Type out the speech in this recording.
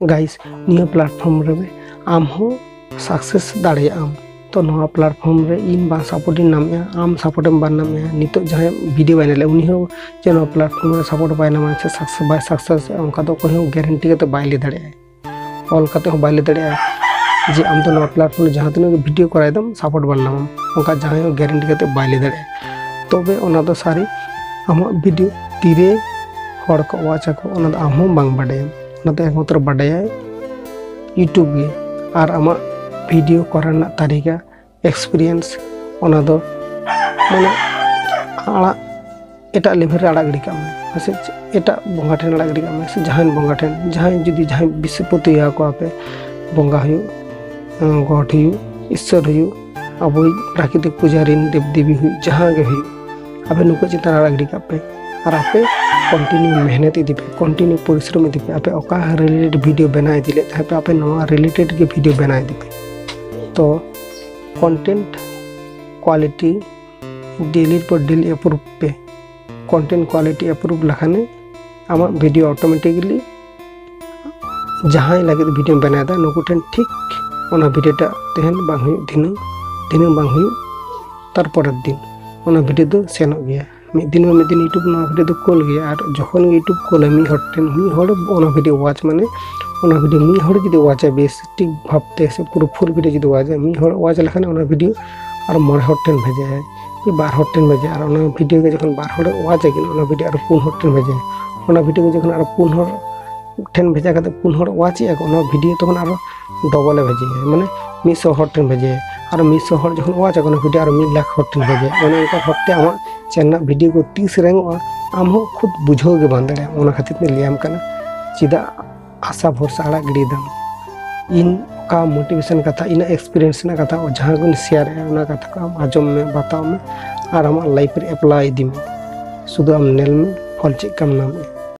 guys निया platform रे आम हो सक्सेस दाड़े आम तो नवा प्लेटफॉर्म रे इन बा सपोर्ट इन नाम आम सपोर्ट एम बा नाम नितो जहां वीडियो बनाले उनी हो जे नवा प्लेटफॉर्म रे सपोर्ट बाय नाम से सक्सेस बाय सक्सेस उनका तो कोई गारंटी के बाय ले दाड़े ऑल काते हो बाय ले दाड़े जे आम तो नवा प्लेटफॉर्म जहां तने वीडियो कराय दम सपोर्ट बा नाम उनका जहां गारंटी के बाय ले दाड़े तबे ओना दो सारी आम वीडियो तीरे हड़ को वाच को ओना दो आम बांग बाडे एकमात्र बाडाया यूट्यूब गे और आमा वीडियो करना तरीका एक्सपीरियंस ओना दो माने आड़ा एटा लेवल रे आड़ा गड़ी का में से एटा बंगा ठेन आड़ा गड़ी का में से जहां बंगा ठेन जहां जुदी जहां विश्वपति या को आपे बंगा हयु गॉड हयु ईश्वर हयु अब प्राकृतिक पुजारी देव देवी हयु जहां गे हयु अबे नुको चिंता आड़ा गड़ी का पे और आपे कंटिन्यू मेहनत इदी पे कंटिन्यू परिश्रम इदी पे आपे ओका रिलेटेड वीडियो बना दिले पे आपे नवा रिलेटेड के वीडियो बना दी पे तो कंटेंट क्वालिटी डेली पर डेली अप्रूव पे कंटेंट क्वालिटी अप्रूव लखाने आमा वीडियो ऑटोमेटिकली जहां लगे वीडियो बना दा नुको ठेन ठीक ओना वीडियो टा तेहन बांग हुई दिन बांग हुई तार पर दिन ओना वीडियो दो सेनो गया मिद दिन यूट्यूब ना वीडियो दो कॉल गया और जखन यूट्यूब कॉल मी हर ओना वीडियो वाच माने ओना वीडियो मी हर जदि वाच बेस ठीक भाबते से पूरा फुल वीडियो जदि वाच मी हर वाच लखन ओना वीडियो और मोर हर टेन भेजे है कि 12 हर टेन भेजे और ओना वीडियो के जखन 12 हर वाच है ओना वीडियो और 4 हर टेन भेजे ओना वीडियो के जखन और 4 हर टेन भेजा करते 4 हर वाच है ओना वीडियो तखन और डबल भेजे माने 100 हर टेन भेजे और 100 हर जखन वाच ओना वीडियो और 1 लाख हर टेन भेजे ओना उनका हरते आमा चैनल वीडियो को 30 रैंक आम हो खुद बुझो गे बांध दे ओना खातिर ने लियाम कना चिदा आशा भरोसा आड़ा गिड़ी दम इन का मोटिवेशन कथा इन एक्सपीरियंस ना कथा जहां गुन शेयर है ओना कथा को आजम में बताओ में और हम लाइफ रे अप्लाई दी में शुद्ध हम नेल में फल चिक कम नाम